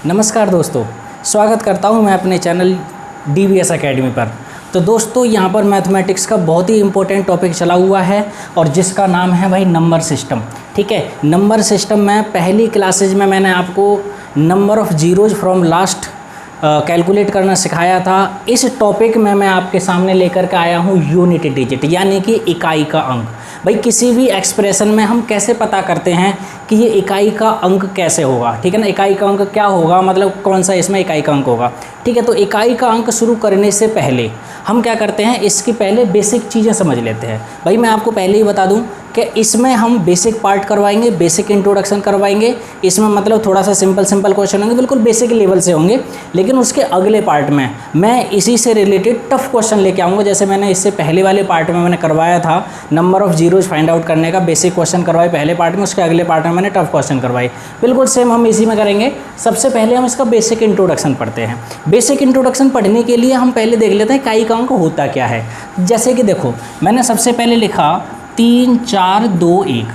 नमस्कार दोस्तों, स्वागत करता हूं मैं अपने चैनल DBS अकेडमी पर। तो दोस्तों यहां पर मैथमेटिक्स का बहुत ही इंपॉर्टेंट टॉपिक चला हुआ है और जिसका नाम है भाई नंबर सिस्टम। ठीक है, नंबर सिस्टम में पहली क्लासेज में मैंने आपको number of zeros from last calculate करना सिखाया था। इस टॉपिक में मैं आपके सामने लेकर के आया हूँ यूनिट डिजिट यानी कि इकाई का अंक। भाई किसी भी एक्सप्रेशन में हम कैसे पता करते हैं कि ये इकाई का अंक कैसे होगा। ठीक है ना, इकाई का अंक क्या होगा, मतलब कौन सा इसमें इकाई का अंक होगा। ठीक है, तो इकाई का अंक शुरू करने से पहले हम क्या करते हैं, इसकी पहले बेसिक चीज़ें समझ लेते हैं। भाई मैं आपको पहले ही बता दूं कि इसमें हम बेसिक पार्ट करवाएंगे, बेसिक इंट्रोडक्शन करवाएंगे। इसमें मतलब थोड़ा सा सिंपल क्वेश्चन होंगे, बिल्कुल बेसिक लेवल से होंगे। लेकिन उसके अगले पार्ट में मैं इसी से रिलेटेड टफ क्वेश्चन लेके आऊँगा। जैसे मैंने इससे पहले वाले पार्ट में मैंने करवाया था number of zeros find out करने का बेसिक क्वेश्चन करवाए पहले पार्ट में, उसके अगले पार्ट में मैंने टफ क्वेश्चन करवाए। बिल्कुल सेम हम इसी में करेंगे। सबसे पहले हम इसका बेसिक इंट्रोडक्शन पढ़ते हैं। बेसिक इंट्रोडक्शन पढ़ने के लिए हम पहले देख लेते हैं इकाई का अंक होता क्या है। जैसे कि देखो, मैंने सबसे पहले लिखा 3 4 2 1,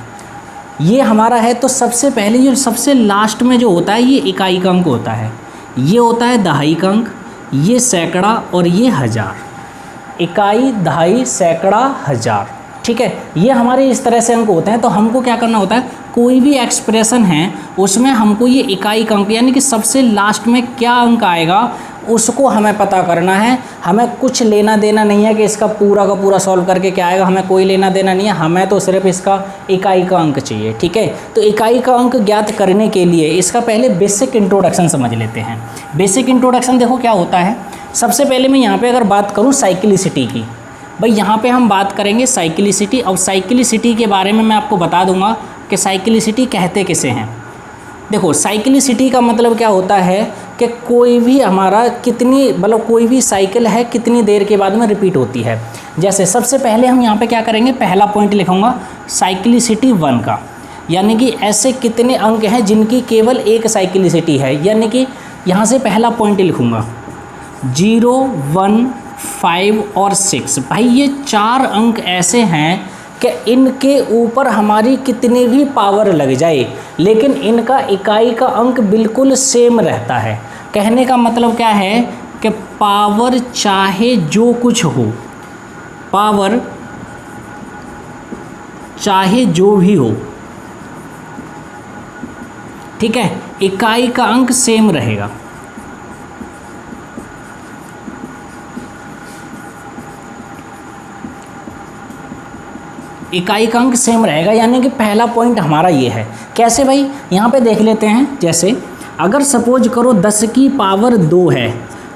ये हमारा है। तो सबसे पहले जो सबसे लास्ट में जो होता है ये इकाई का अंक होता है। ये होता है दहाई का अंक, ये सैकड़ा और ये हज़ार। इकाई, दहाई, सैकड़ा, हज़ार। ठीक है, ये हमारे इस तरह से अंक होते हैं। तो हमको क्या करना होता है, कोई भी एक्सप्रेशन है उसमें हमको ये इकाई का अंक यानी कि सबसे लास्ट में क्या अंक आएगा उसको हमें पता करना है। हमें कुछ लेना देना नहीं है कि इसका पूरा का पूरा सॉल्व करके क्या आएगा, हमें कोई लेना देना नहीं है। हमें तो सिर्फ इसका इकाई का अंक चाहिए। ठीक है, तो इकाई का अंक ज्ञात करने के लिए इसका पहले बेसिक इंट्रोडक्शन समझ लेते हैं। बेसिक इंट्रोडक्शन देखो क्या होता है। सबसे पहले मैं यहाँ पे अगर बात करूँ साइक्लिसिटी की, भाई यहाँ पे हम बात करेंगे साइक्लिसिटी। और साइक्लिसिटी के बारे में मैं आपको बता दूंगा कि साइक्लिसिटी कहते किसे हैं। देखो, साइक्लिसिटी का मतलब क्या होता है कि कोई भी हमारा कितनी मतलब कोई भी साइकिल है कितनी देर के बाद में रिपीट होती है। जैसे सबसे पहले हम यहाँ पे क्या करेंगे, पहला पॉइंट लिखूँगा साइक्लिसिटी 1 का, यानी कि ऐसे कितने अंक हैं जिनकी केवल एक साइक्लिसिटी है। यानी कि यहाँ से पहला पॉइंट लिखूँगा 0 1 5 और 6। भाई ये 4 अंक ऐसे हैं कि इनके ऊपर हमारी कितनी भी पावर लग जाए लेकिन इनका इकाई का अंक बिल्कुल सेम रहता है। कहने का मतलब क्या है कि पावर चाहे जो कुछ हो, पावर चाहे जो भी हो, ठीक है, इकाई का अंक सेम रहेगा। इकाई का अंक सेम रहेगा, यानी कि पहला पॉइंट हमारा ये है। कैसे भाई, यहाँ पे देख लेते हैं। जैसे अगर सपोज करो 10 की पावर 2 है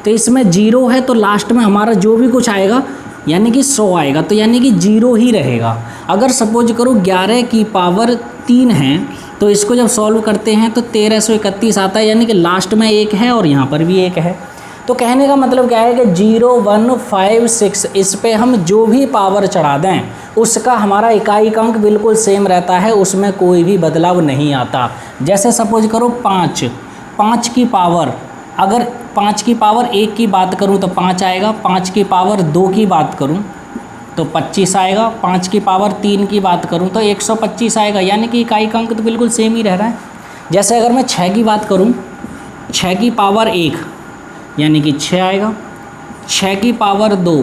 तो इसमें 0 है, तो लास्ट में हमारा जो भी कुछ आएगा यानी कि 100 आएगा, तो यानी कि 0 ही रहेगा। अगर सपोज करो 11 की पावर 3 है तो इसको जब सॉल्व करते हैं तो 1331 आता है, यानी कि लास्ट में 1 है और यहाँ पर भी 1 है। तो कहने का मतलब क्या है कि 0 1 5 6 इस पे हम जो भी पावर चढ़ा दें उसका हमारा इकाई का अंक बिल्कुल सेम रहता है, उसमें कोई भी बदलाव नहीं आता। जैसे सपोज करो 5 की पावर, अगर 5 की पावर 1 की बात करूं तो 5 आएगा, 5 की पावर 2 की बात करूं तो 25 आएगा, 5 की पावर 3 की बात करूं तो 125 आएगा, यानी कि इकाई का अंक तो बिल्कुल सेम ही रह रहा है। जैसे अगर मैं 6 की बात करूं, 6 की पावर 1 यानी कि 6 आएगा, 6 की पावर 2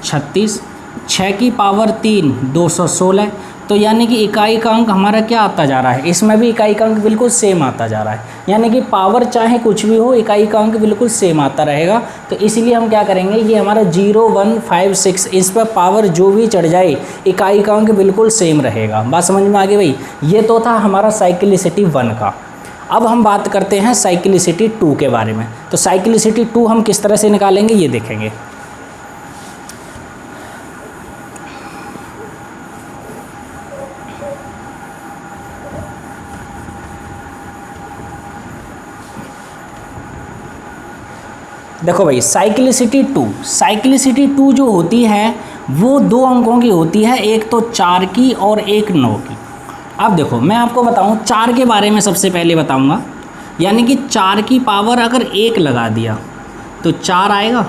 36, 6 की पावर 3 216, तो यानी कि इकाई का अंक हमारा क्या आता जा रहा है, इसमें भी इकाई का अंक बिल्कुल सेम आता जा रहा है। यानी कि पावर चाहे कुछ भी हो इकाई का अंक बिल्कुल सेम आता रहेगा। तो इसलिए हम क्या करेंगे, ये हमारा 0 1 5 6 इस पर पावर जो भी चढ़ जाए इकाई का अंक बिल्कुल सेम रहेगा। बात समझ में आ गई भाई। ये तो था हमारा साइक्लिसिटी 1 का। अब हम बात करते हैं साइक्लिसिटी 2 के बारे में। तो साइक्लिसिटी 2 हम किस तरह से निकालेंगे ये देखेंगे। देखो भाई, साइक्लिसिटी 2 जो होती है वो 2 अंकों की होती है, एक तो 4 की और एक 9 की। अब देखो मैं आपको बताऊं 4 के बारे में सबसे पहले बताऊंगा। यानी कि 4 की पावर अगर 1 लगा दिया तो 4 आएगा,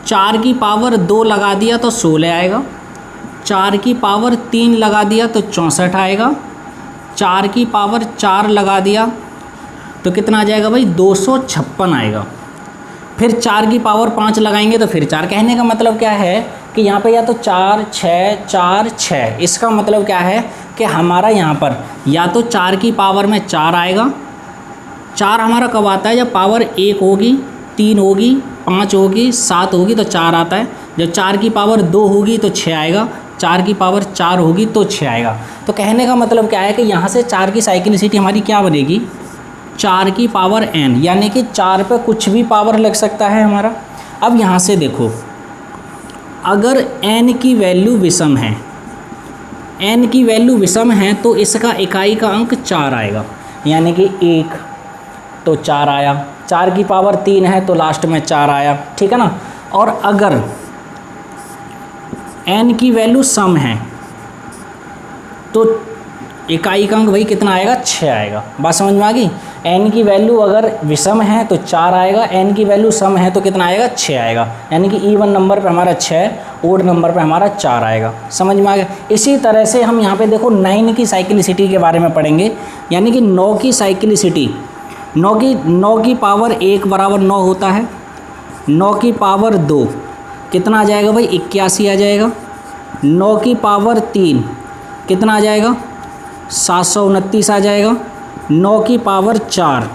4 की पावर 2 लगा दिया तो 16 आएगा, 4 की पावर 3 लगा दिया तो 64 आएगा, 4 की पावर 4 लगा दिया तो कितना आ जाएगा भाई 256 आएगा। फिर 4 की पावर 5 लगाएंगे तो फिर 4। कहने का मतलब क्या है कि यहाँ पे या तो 4 6 4 6, इसका मतलब क्या है कि हमारा यहाँ पर या तो 4 की पावर में 4 आएगा। 4 हमारा कब आता है? जब पावर 1 होगी, 3 होगी, 5 होगी, 7 होगी तो 4 आता है। जब 4 की पावर 2 होगी तो 6 आएगा, 4 की पावर 4 होगी तो 6 आएगा। तो कहने का मतलब क्या है कि यहाँ से 4 की साइक्लिसिटी हमारी क्या बनेगी? 4 की पावर n, यानी कि 4 पे कुछ भी पावर लग सकता है हमारा। अब यहाँ से देखो, अगर n की वैल्यू विषम है, n की वैल्यू विषम है तो इसका इकाई का अंक 4 आएगा, यानी कि 1 तो 4 आया। 4 की पावर 3 है तो लास्ट में 4 आया, ठीक है ना। और अगर n की वैल्यू सम है तो इकाई का अंक वही कितना आएगा? 6 आएगा। बात समझ में आ गई? n की वैल्यू अगर विषम है तो 4 आएगा, n की वैल्यू सम है तो कितना आएगा? 6 आएगा। यानी कि इवन नंबर पे हमारा 6, ओड नंबर पे हमारा 4 आएगा। समझ में आ गया? इसी तरह से हम यहाँ पे देखो 9 की साइक्लिसिटी के बारे में पढ़ेंगे, यानी कि 9 की साइक्लिसिटी। 9 की पावर 1 बराबर 9 होता है। 9 की पावर 2 कितना आ जाएगा भाई? 81 आ जाएगा। 9 की पावर 3 कितना आ जाएगा? 729 आ जाएगा। 9 की पावर 4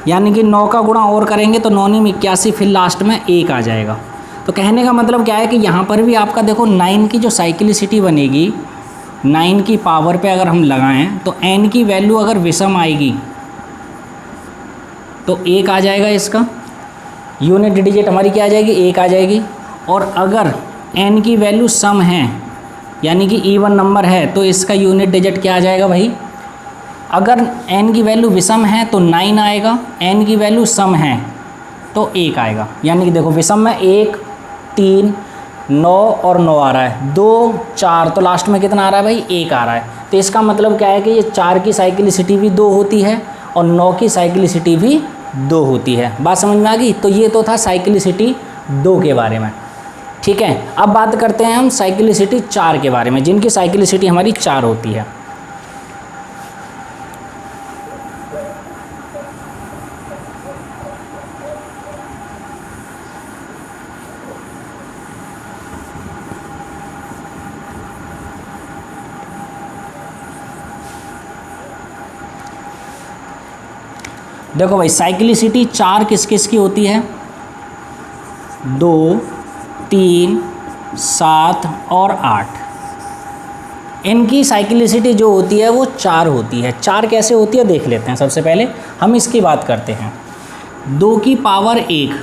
यानी कि 9 का गुणा और करेंगे तो 9 में 81, फिर लास्ट में 1 आ जाएगा। तो कहने का मतलब क्या है कि यहाँ पर भी आपका देखो 9 की जो साइक्लिसिटी बनेगी, 9 की पावर पे अगर हम लगाएं तो n की वैल्यू अगर विषम आएगी तो 1 आ जाएगा, इसका यूनिट डिजिट हमारी क्या आ जाएगी? 1 आ जाएगी। और अगर n की वैल्यू सम है, यानी कि इवन नंबर है, तो इसका यूनिट डिजिट क्या आ जाएगा भाई? अगर n की वैल्यू विषम है तो 9 आएगा, n की वैल्यू सम है तो 1 आएगा। यानी कि देखो विषम में 1 3 9 और 9 आ रहा है, 2 4 तो लास्ट में कितना आ रहा है भाई? 1 आ रहा है। तो इसका मतलब क्या है कि ये 4 की साइक्लिसिटी भी 2 होती है और 9 की साइक्लिसिटी भी 2 होती है। बात समझ में आ गई? तो ये तो था साइक्लिसिटी 2 के बारे में, ठीक है। अब बात करते हैं हम साइक्लिसिटी 4 के बारे में, जिनकी साइक्लिसिटी हमारी 4 होती है। देखो भाई साइक्लिसिटी 4 किस किस की होती है? 2 3 7 और 8। इनकी साइक्लिसिटी जो होती है वो 4 होती है। 4 कैसे होती है देख लेते हैं। सबसे पहले हम इसकी बात करते हैं। 2 की पावर 1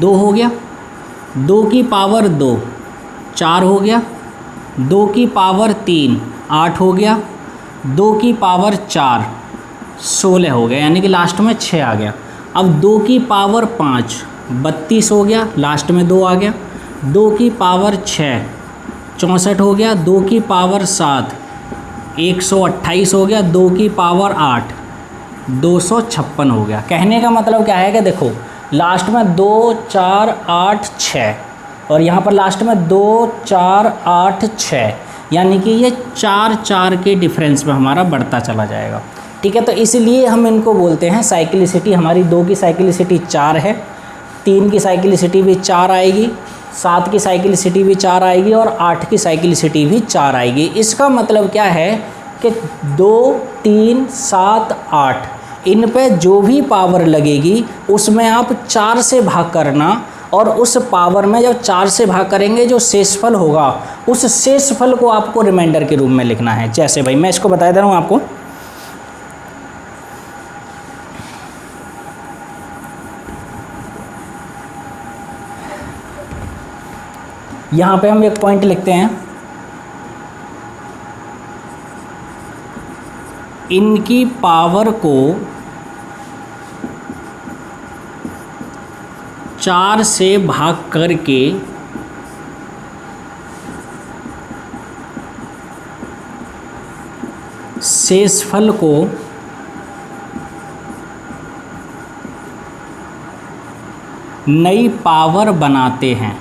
2 हो गया, 2 की पावर 2 4 हो गया, 2 की पावर 3 8 हो गया, 2 की पावर 4 16 हो गया, यानी कि लास्ट में 6 आ गया। अब 2 की पावर 5 32 हो गया, लास्ट में 2 आ गया। 2 की पावर 6 64 हो गया, 2 की पावर 7 128 हो गया, 2 की पावर 8 256 हो गया। कहने का मतलब क्या है कि देखो लास्ट में 2 4 8 6 और यहाँ पर लास्ट में 2 4 8 6, यानी कि ये 4 4 के डिफरेंस में हमारा बढ़ता चला जाएगा, ठीक है। तो इसलिए हम इनको बोलते हैं साइक्लिसिटी हमारी 2 की साइक्लिसिटी 4 है, 3 की साइक्लिसिटी भी 4 आएगी, 7 की साइक्लिसिटी भी 4 आएगी और 8 की साइक्लिसिटी भी 4 आएगी। इसका मतलब क्या है कि 2 3 7 8 इन पे जो भी पावर लगेगी उसमें आप 4 से भाग करना, और उस पावर में जब 4 से भाग करेंगे जो शेषफल होगा उस शेषफल को आपको रिमाइंडर के रूप में लिखना है। जैसे भाई मैं इसको बता दे रहा हूँ आपको, यहाँ पे हम एक पॉइंट लिखते हैं, इनकी पावर को 4 से भाग करके शेषफल को नई पावर बनाते हैं।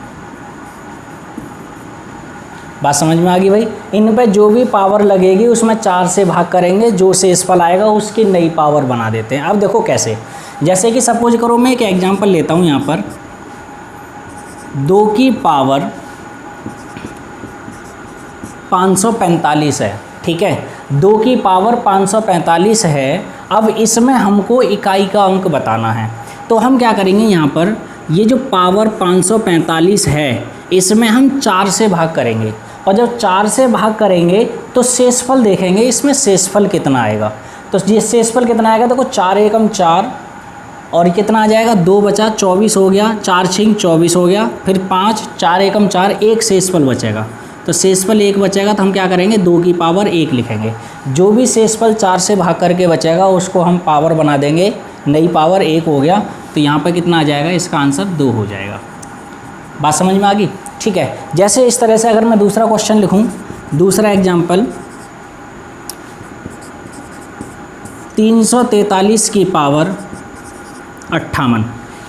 बात समझ में आ गई भाई। इन पे जो भी पावर लगेगी उसमें 4 से भाग करेंगे, जो शेषफल आएगा उसकी नई पावर बना देते हैं। अब देखो कैसे, जैसे कि सपोज करो मैं एक एग्जांपल लेता हूँ यहाँ पर, 2 की पावर 545 है, ठीक है, 2 की पावर 545 है। अब इसमें हमको इकाई का अंक बताना है, तो हम क्या करेंगे, यहाँ पर ये जो पावर 545 है इसमें हम 4 से भाग करेंगे, और जब 4 से भाग करेंगे तो शेषफल देखेंगे इसमें शेषफल कितना आएगा। तो ये शेषफल कितना आएगा, देखो 4 एकम 4 और कितना आ जाएगा, 2 बचा 24 हो गया, 4 छिंग 24 हो गया, फिर 5, 4 एकम 4, एक शेषफल बचेगा। तो शेषफल 1 बचेगा, तो हम क्या करेंगे, 2 की पावर 1 लिखेंगे। जो भी शेषफल 4 से भाग करके बचेगा उसको हम पावर बना देंगे, नई पावर 1 हो गया। तो यहाँ पर कितना आ जाएगा, इसका आंसर 2 हो जाएगा। बात समझ में आ गई, ठीक है। जैसे इस तरह से अगर मैं दूसरा क्वेश्चन लिखूँ, दूसरा एग्जाम्पल, 343 की पावर 58,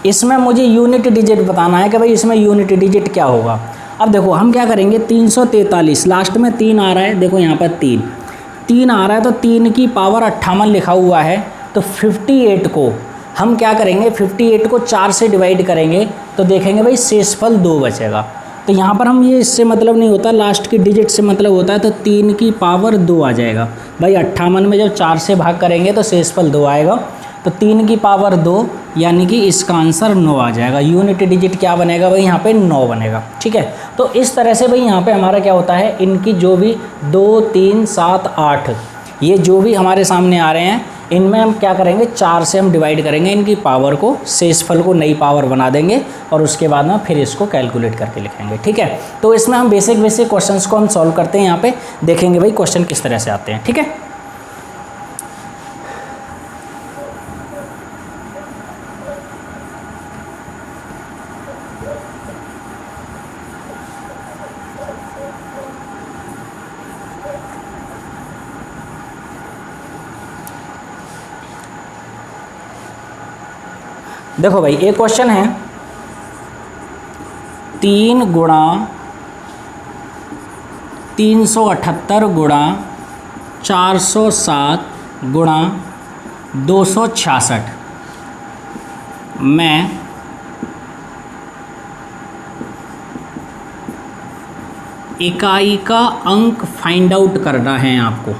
इसमें मुझे यूनिट डिजिट बताना है कि भाई इसमें यूनिट डिजिट क्या होगा। अब देखो हम क्या करेंगे, 343 लास्ट में 3 आ रहा है, देखो यहाँ पर 3 आ रहा है, तो 3 की पावर 58 लिखा हुआ है। तो 58 को हम क्या करेंगे, 58 को 4 से डिवाइड करेंगे तो देखेंगे भाई शेषफल 2 बचेगा। तो यहाँ पर हम ये इससे मतलब नहीं होता, लास्ट की डिजिट से मतलब होता है, तो 3 की पावर 2 आ जाएगा भाई। 58 में जब 4 से भाग करेंगे तो शेषफल 2 आएगा, तो 3 की पावर 2 यानी कि इसका आंसर 9 आ जाएगा। यूनिट डिजिट क्या बनेगा भाई, यहाँ पे 9 बनेगा, ठीक है। तो इस तरह से भाई यहाँ पे हमारा क्या होता है, इनकी जो भी 2, 3, 7, 8 ये जो भी हमारे सामने आ रहे हैं, इनमें हम क्या करेंगे, 4 से हम डिवाइड करेंगे इनकी पावर को, शेषफल को नई पावर बना देंगे, और उसके बाद में फिर इसको कैलकुलेट करके लिखेंगे, ठीक है। तो इसमें हम बेसिक क्वेश्चंस को हम सॉल्व करते हैं, यहाँ पे देखेंगे भाई क्वेश्चन किस तरह से आते हैं, ठीक है। देखो भाई एक क्वेश्चन है, 3 गुणा 378 गुणा 407 गुणा 266 में इकाई का अंक फाइंड आउट करना है आपको,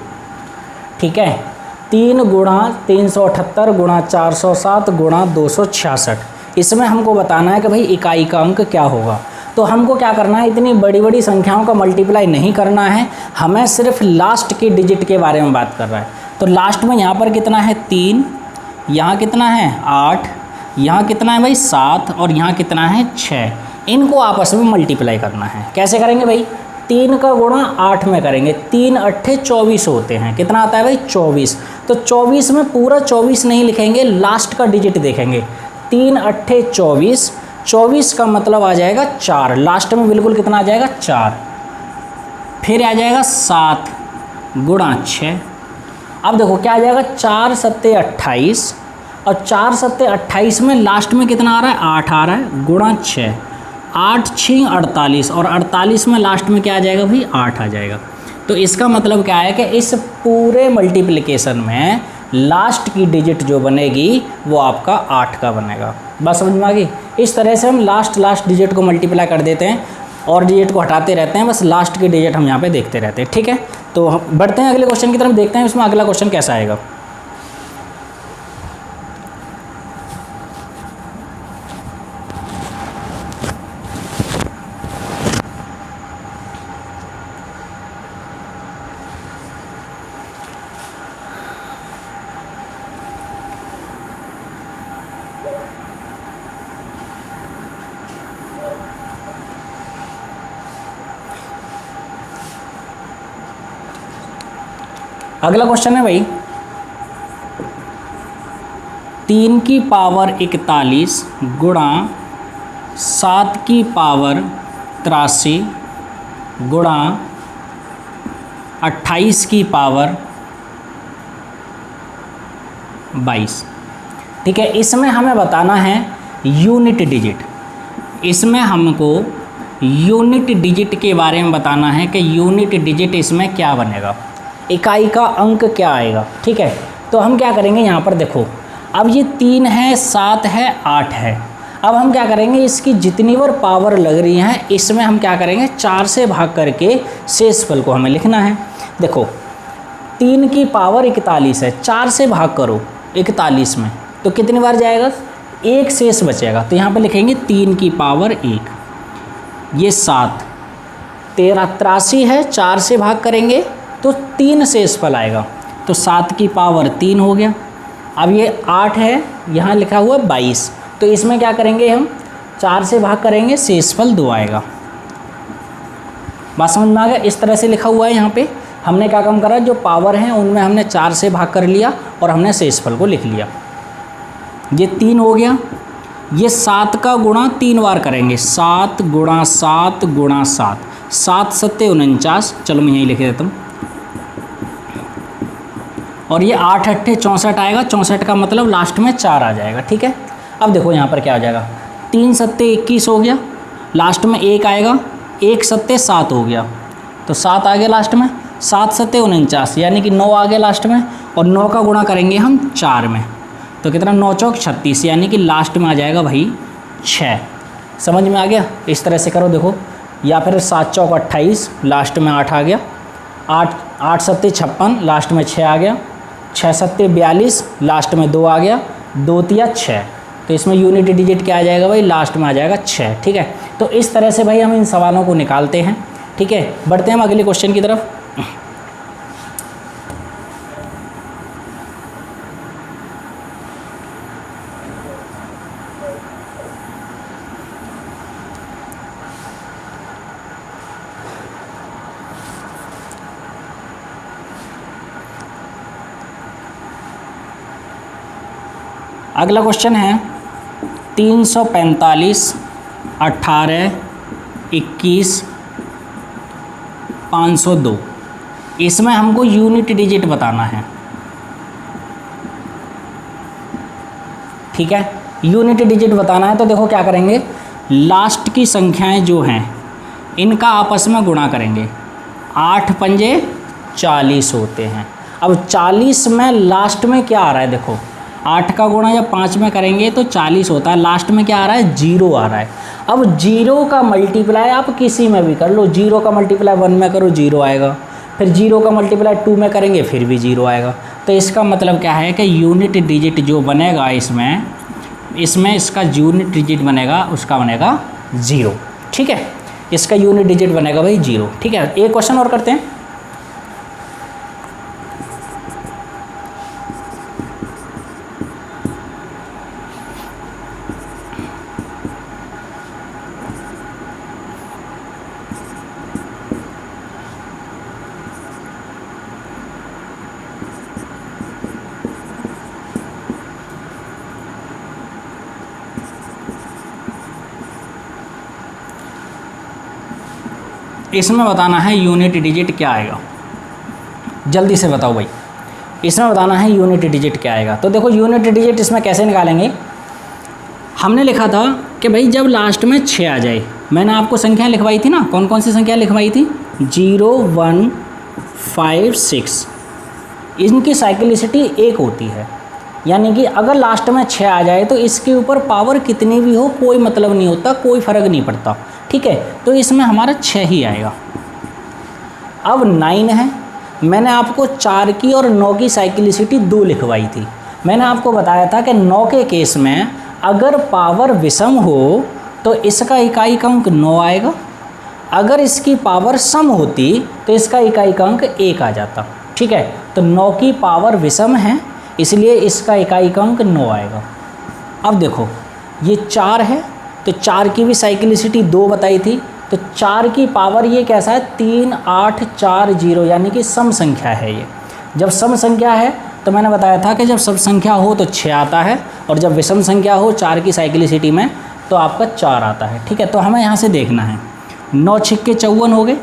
ठीक है। 3 गुणा 378 गुणा 407 गुणा 266, इसमें हमको बताना है कि भाई इकाई का अंक क्या होगा। तो हमको क्या करना है, इतनी बड़ी बड़ी संख्याओं का मल्टीप्लाई नहीं करना है, हमें सिर्फ लास्ट की डिजिट के बारे में बात कर रहा है। तो लास्ट में यहाँ पर कितना है 3, यहाँ कितना है 8, यहाँ कितना है भाई 7 और यहाँ कितना है 6, इनको आपस में मल्टीप्लाई करना है। कैसे करेंगे भाई, 3 का गुणा 8 में करेंगे, 3 अट्ठे 24 होते हैं, कितना आता है भाई 24। तो 24 में पूरा 24 नहीं लिखेंगे, लास्ट का डिजिट देखेंगे, 3 अट्ठे 24, 24 का मतलब आ जाएगा 4, लास्ट में बिल्कुल कितना आ जाएगा 4, फिर आ जाएगा 7 गुणा 6। अब देखो क्या आ जाएगा, 4 सत्ते 28 और 4 सत्ते 28 में लास्ट में कितना आ रहा है 8 आ रहा है, गुणा 6, 8 6 48 और 48 में लास्ट में क्या आ जाएगा भाई 8 आ जाएगा। तो इसका मतलब क्या है कि इस पूरे मल्टीप्लिकेशन में लास्ट की डिजिट जो बनेगी वो आपका 8 का बनेगा। बस समझ में आ गई। इस तरह से हम लास्ट डिजिट को मल्टीप्लाई कर देते हैं और डिजिट को हटाते रहते हैं, बस लास्ट की डिजिट हम यहाँ पे देखते रहते हैं, ठीक है। तो हम बढ़ते हैं अगले क्वेश्चन की तरफ, देखते हैं इसमें अगला क्वेश्चन कैसा आएगा। अगला क्वेश्चन है भाई 3 की पावर 41 गुणा 7 की पावर 83 गुणा 28 की पावर 22, ठीक है। इसमें हमें बताना है यूनिट डिजिट। इसमें हमको यूनिट डिजिट के बारे में बताना है कि यूनिट डिजिट इसमें क्या बनेगा, इकाई का अंक क्या आएगा। ठीक है, तो हम क्या करेंगे यहाँ पर देखो, अब ये 3 है, 7 है, 8 है। अब हम क्या करेंगे, इसकी जितनी बार पावर लग रही हैं इसमें हम क्या करेंगे, 4 से भाग करके शेषफल को हमें लिखना है। देखो 3 की पावर 41 है, 4 से भाग करो 41 में, तो कितनी बार जाएगा, 1 शेष बचेगा। तो यहाँ पे लिखेंगे 3 की पावर 1, ये 7, 13 83 है, 4 से भाग करेंगे तो 3 शेषफल आएगा, तो 7 की पावर 3 हो गया। अब ये 8 है, यहाँ लिखा हुआ 22, तो इसमें क्या करेंगे हम, 4 से भाग करेंगे, शेषफल 2 आएगा। बात समझ में आ गया, इस तरह से लिखा हुआ है। यहाँ पे हमने क्या काम करा, जो पावर हैं उनमें हमने 4 से भाग कर लिया और हमने शेषफल को लिख लिया। ये 3 हो गया, ये 7 का गुणा 3 बार करेंगे, 7 गुणा 7 गुणा 7, 7 सत्ते 49, चलो मैं यहीं लिख देता हूँ। और ये 8 अट्ठे 64 आएगा, 64 का मतलब लास्ट में 4 आ जाएगा। ठीक है, अब देखो यहाँ पर क्या हो जाएगा, 3 सत्ते 21 हो गया, लास्ट में 1 आएगा, 1 सत्ते 7 हो गया, तो 7 आ गया लास्ट में, 7 सत्ते 49 यानी कि 9 आ गया लास्ट में, और 9 का गुणा करेंगे हम 4 में, तो कितना, 9 चौक 36 यानी कि लास्ट में आ जाएगा भाई 6। समझ में आ गया, इस तरह से करो देखो, या फिर 7 चौक 28 लास्ट में 8 आ गया, 8 सत्ते 56 लास्ट में 6 आ गया, 6 सत्ते 42 लास्ट में 2 आ गया, 2 तिया 6, तो इसमें यूनिट डिजिट क्या आ जाएगा भाई, लास्ट में आ जाएगा 6। ठीक है, तो इस तरह से भाई हम इन सवालों को निकालते हैं। ठीक है, बढ़ते हैं हम अगले क्वेश्चन की तरफ। अगला क्वेश्चन है 345 18 21 502, इसमें हमको यूनिट डिजिट बताना है। ठीक है, यूनिट डिजिट बताना है, तो देखो क्या करेंगे, लास्ट की संख्याएं जो हैं इनका आपस में गुणा करेंगे, 8 पंजे 40 होते हैं। अब 40 में लास्ट में क्या आ रहा है, देखो 8 का गुणा जब 5 में करेंगे तो 40 होता है, लास्ट में क्या आ रहा है, 0 आ रहा है। अब 0 का मल्टीप्लाई आप किसी में भी कर लो, 0 का मल्टीप्लाई 1 में करो 0 आएगा, फिर 0 का मल्टीप्लाई 2 में करेंगे फिर भी 0 आएगा। तो इसका मतलब क्या है कि यूनिट डिजिट जो बनेगा इसमें इसका यूनिट डिजिट बनेगा, उसका बनेगा 0। ठीक है, इसका यूनिट डिजिट बनेगा भाई 0। ठीक है, एक क्वेश्चन और करते हैं। इसमें बताना है यूनिट डिजिट क्या आएगा, जल्दी से बताओ भाई, इसमें बताना है यूनिट डिजिट क्या आएगा। तो देखो यूनिट डिजिट इसमें कैसे निकालेंगे, हमने लिखा था कि भाई जब लास्ट में 6 आ जाए, मैंने आपको संख्या लिखवाई थी ना, कौन कौन सी संख्या लिखवाई थी, 0 1 5 6, इनकी साइक्लिसिटी 1 होती है, यानी कि अगर लास्ट में 6 आ जाए तो इसके ऊपर पावर कितनी भी हो कोई मतलब नहीं होता, कोई फ़र्क नहीं पड़ता। ठीक है, तो इसमें हमारा 6 ही आएगा। अब 9 है, मैंने आपको 4 की और 9 की साइक्लिसिटी 2 लिखवाई थी। मैंने आपको बताया था कि 9 के केस में अगर पावर विषम हो तो इसका इकाई का अंक 9 आएगा, अगर इसकी पावर सम होती तो इसका इकाई का अंक 1 आ जाता। ठीक है, तो 9 की पावर विषम है इसलिए इसका इकाई का अंक 9 आएगा। अब देखो ये 4 है, तो 4 की भी साइक्लिसिटी 2 बताई थी, तो 4 की पावर ये कैसा है, 3 8 4 0, यानी कि सम संख्या है ये। जब सम संख्या है तो मैंने बताया था कि जब सम संख्या हो तो 6 आता है, और जब विषम संख्या हो 4 की साइक्लिसिटी में तो आपका 4 आता है। ठीक है, तो हमें यहाँ से देखना है, 9 छिक्के 54 हो गए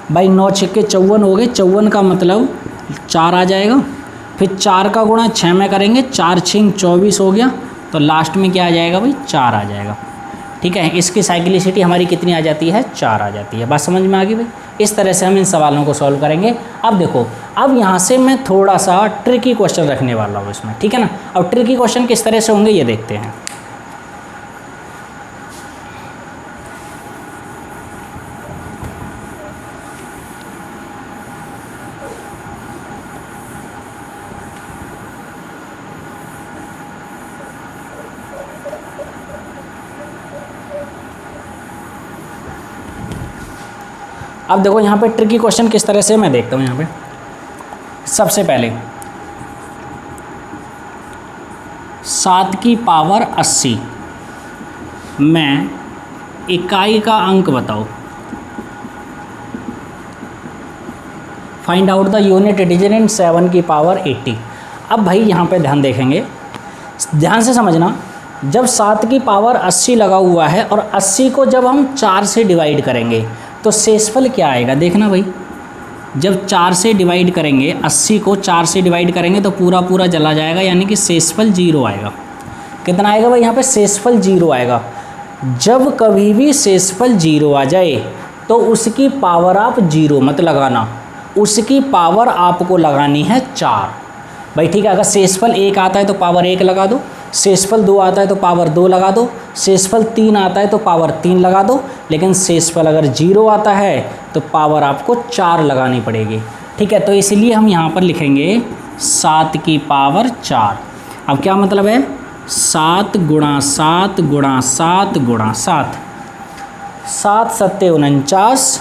भाई, 9 छिक्के 54 हो गए, 54 का मतलब 4 आ जाएगा, फिर 4 का गुणा 6 में करेंगे, 4 छिंग 24 हो गया, तो लास्ट में क्या आ जाएगा भाई, 4 आ जाएगा। ठीक है, इसकी साइक्लिसिटी हमारी कितनी आ जाती है, 4 आ जाती है। बात समझ में आ गई भाई। इस तरह से हम इन सवालों को सॉल्व करेंगे। अब देखो, अब यहाँ से मैं थोड़ा सा ट्रिकी क्वेश्चन रखने वाला हूँ इसमें, ठीक है ना। अब ट्रिकी क्वेश्चन किस तरह से होंगे ये देखते हैं। अब देखो यहाँ पे ट्रिकी क्वेश्चन किस तरह से मैं देखता हूँ। यहाँ पे सबसे पहले 7 की पावर 80 में इकाई का अंक बताओ। Find out the unit digit in 7 की पावर 80। अब भाई यहाँ पे ध्यान देखेंगे, ध्यान से समझना। जब 7 की पावर 80 लगा हुआ है और 80 को जब हम 4 से डिवाइड करेंगे तो शेषफल क्या आएगा, देखना भाई। जब 4 से डिवाइड करेंगे, 80 को 4 से डिवाइड करेंगे तो पूरा पूरा चला जाएगा, यानी कि शेषफल 0 आएगा। कितना आएगा भाई यहाँ पे, शेषफल 0 आएगा। जब कभी भी शेषफल 0 आ जाए तो उसकी पावर आप 0 मत लगाना, उसकी पावर आपको लगानी है 4 भाई, ठीक है। अगर शेषफल 1 आता है तो पावर 1 लगा दो, शेषफल 2 आता है तो पावर 2 लगा दो, शेषफल 3 आता है तो पावर 3 लगा दो, लेकिन शेषफल अगर 0 आता है तो पावर आपको 4 लगानी पड़ेगी, ठीक है। तो इसलिए हम यहाँ पर लिखेंगे 7 की पावर 4। अब क्या मतलब है, 7 गुणा 7 गुणा 7 गुणा 7, 7 सत्ते 49,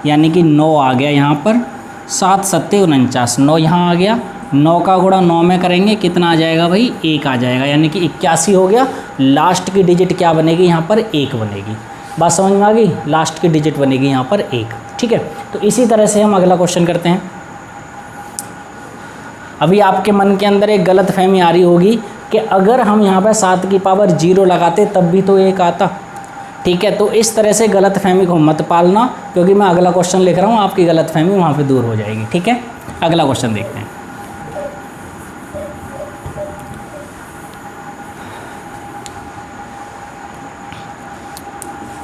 यानी कि 9 आ गया यहाँ पर। 7 सत्ते 49, 9 यहाँ आ गया। 9 का गुणा 9 में करेंगे, कितना आ जाएगा भाई, 1 आ जाएगा, यानी कि 81 हो गया। लास्ट की डिजिट क्या बनेगी यहाँ पर, 1 बनेगी। बात समझ में आ गई, लास्ट की डिजिट बनेगी यहाँ पर 1, ठीक है। तो इसी तरह से हम अगला क्वेश्चन करते हैं। अभी आपके मन के अंदर एक गलत फहमी आ रही होगी कि अगर हम यहाँ पर 7 की पावर 0 लगाते तब भी तो 1 आता, ठीक है। तो इस तरह से गलत फहमी को मत पालना, क्योंकि मैं अगला क्वेश्चन लिख रहा हूँ, आपकी गलत फहमी वहाँ पर दूर हो जाएगी, ठीक है। अगला क्वेश्चन देखते हैं।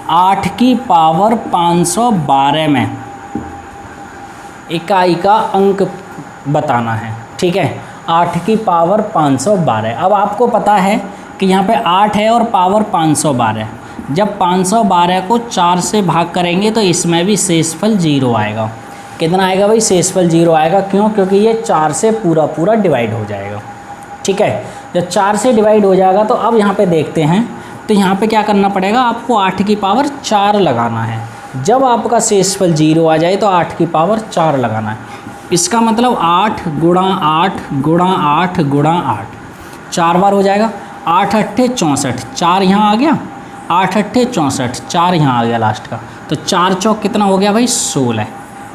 8 की पावर 512 में इकाई का अंक बताना है, ठीक है। 8 की पावर 512। अब आपको पता है कि यहाँ पे 8 है और पावर 512। जब 512 को 4 से भाग करेंगे तो इसमें भी शेषफल 0 आएगा। कितना आएगा भाई, शेषफल 0 आएगा। क्यों, क्योंकि ये 4 से पूरा पूरा डिवाइड हो जाएगा, ठीक है। जब 4 से डिवाइड हो जाएगा तो अब यहाँ पे देखते हैं, तो यहाँ पे क्या करना पड़ेगा, आपको 8 की पावर 4 लगाना है। जब आपका शेषफल 0 आ जाए तो 8 की पावर 4 लगाना है। इसका मतलब 8 गुणा 8 गुणा 8 गुणा 8, 4 बार हो जाएगा। 8 अट्ठे 64, 4 यहाँ आ गया। 8 अट्ठे 64, 4 यहाँ आ गया लास्ट का। तो 4 चौक कितना हो गया भाई, 16,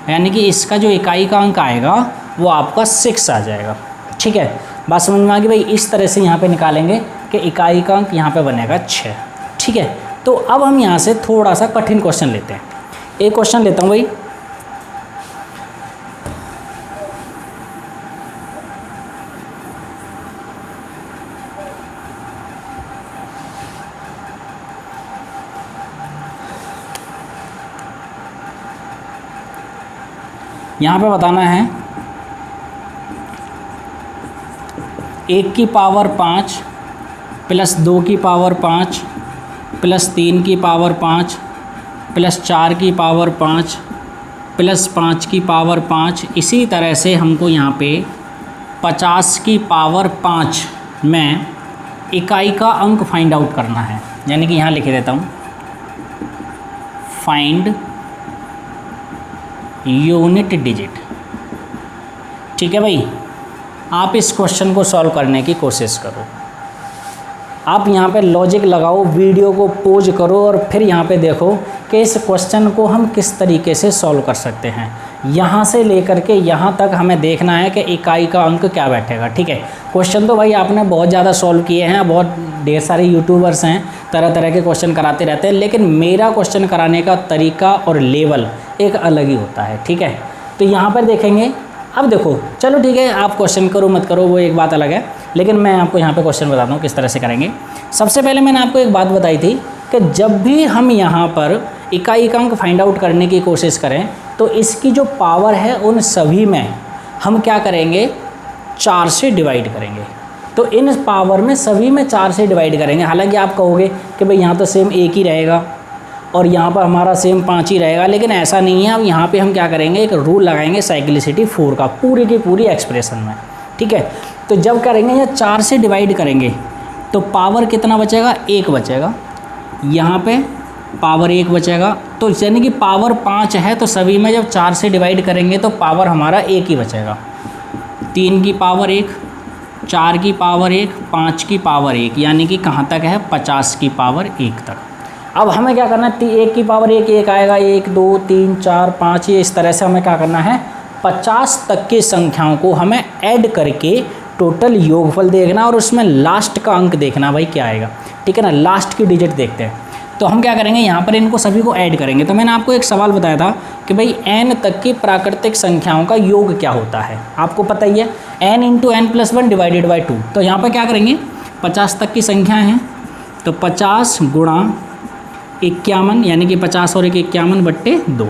यानी कि इसका जो इकाई का अंक आएगा वो आपका 6 आ जाएगा, ठीक है। बात समझ में आ गई भाई। इस तरह से यहाँ पे निकालेंगे कि इकाई का अंक यहाँ पे बनेगा 6, ठीक है। तो अब हम यहाँ से थोड़ा सा कठिन क्वेश्चन लेते हैं। एक क्वेश्चन लेता हूँ भाई। यहाँ पे बताना है 1 की पावर 5 प्लस 2 की पावर 5 प्लस 3 की पावर 5 प्लस 4 की पावर 5 प्लस 5 की पावर 5। इसी तरह से हमको यहाँ पे 50 की पावर 5 में इकाई का अंक फाइंड आउट करना है। यानी कि यहाँ लिख देता हूँ, फाइंड यूनिट डिजिट, ठीक है भाई। आप इस क्वेश्चन को सॉल्व करने की कोशिश करो। आप यहाँ पे लॉजिक लगाओ, वीडियो को पॉज करो और फिर यहाँ पे देखो कि इस क्वेश्चन को हम किस तरीके से सॉल्व कर सकते हैं। यहाँ से लेकर के यहाँ तक हमें देखना है कि इकाई का अंक क्या बैठेगा, ठीक है। क्वेश्चन तो भाई आपने बहुत ज़्यादा सॉल्व किए हैं, बहुत ढेर सारे यूट्यूबर्स हैं, तरह तरह के क्वेश्चन कराते रहते हैं, लेकिन मेरा क्वेश्चन कराने का तरीका और लेवल एक अलग ही होता है, ठीक है। तो यहाँ पर देखेंगे। अब देखो, चलो ठीक है, आप क्वेश्चन करो मत करो वो एक बात अलग है, लेकिन मैं आपको यहाँ पे क्वेश्चन बताता हूँ किस तरह से करेंगे। सबसे पहले मैंने आपको एक बात बताई थी कि जब भी हम यहाँ पर इकाई अंक फाइंड आउट करने की कोशिश करें तो इसकी जो पावर है उन सभी में हम क्या करेंगे, 4 से डिवाइड करेंगे। तो इन पावर में सभी में 4 से डिवाइड करेंगे। हालांकि आप कहोगे कि भाई यहाँ तो सेम 1 ही रहेगा और यहाँ पर हमारा सेम 5 ही रहेगा, लेकिन ऐसा नहीं है। अब यहाँ पे हम क्या करेंगे, एक रूल लगाएंगे साइक्लिसिटी 4 का पूरी की पूरी एक्सप्रेशन में, ठीक है। तो जब करेंगे या 4 से डिवाइड करेंगे तो पावर कितना बचेगा, 1 बचेगा। यहाँ पे पावर 1 बचेगा, तो यानी कि पावर 5 है, तो सभी में जब 4 से डिवाइड करेंगे तो पावर हमारा 1 ही बचेगा। 3 की पावर 1, 4 की पावर 1, 5 की पावर 1, यानी कि कहाँ तक है, 50 की पावर 1 तक। अब हमें क्या करना है, 1 की पावर 1 आएगा, 1 2 3 4 5, ये इस तरह से हमें क्या करना है, 50 तक की संख्याओं को हमें ऐड करके टोटल योगफल देखना और उसमें लास्ट का अंक देखना भाई क्या आएगा, ठीक है ना। लास्ट की डिजिट देखते हैं। तो हम क्या करेंगे, यहाँ पर इनको सभी को ऐड करेंगे। तो मैंने आपको एक सवाल बताया था कि भाई n तक की प्राकृतिक संख्याओं का योग क्या होता है, आपको पता ही है, n × n+1 डिवाइडेड बाई 2। तो यहाँ पर क्या करेंगे, 50 तक की संख्या हैं तो 50 × 51, यानी कि 50 और 1 51/2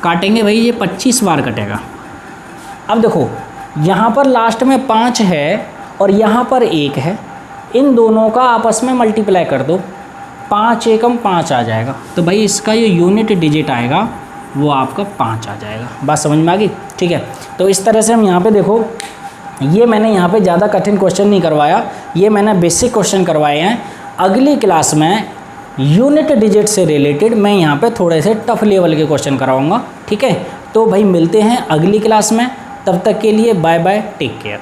काटेंगे भाई, ये 25 बार कटेगा। अब देखो यहाँ पर लास्ट में 5 है और यहाँ पर 1 है, इन दोनों का आपस में मल्टीप्लाई कर दो, 5 एकम 5 आ जाएगा। तो भाई इसका जो यूनिट डिजिट आएगा वो आपका 5 आ जाएगा। बात समझ में आ गई, ठीक है। तो इस तरह से हम यहाँ पे देखो, ये मैंने यहाँ पे ज़्यादा कठिन क्वेश्चन नहीं करवाया, ये मैंने बेसिक क्वेश्चन करवाए हैं। अगली क्लास में यूनिट डिजिट से रिलेटेड मैं यहाँ पे थोड़े से टफ लेवल के क्वेश्चन कराऊंगा, ठीक है। तो भाई मिलते हैं अगली क्लास में, तब तक के लिए बाय बाय, टेक केयर।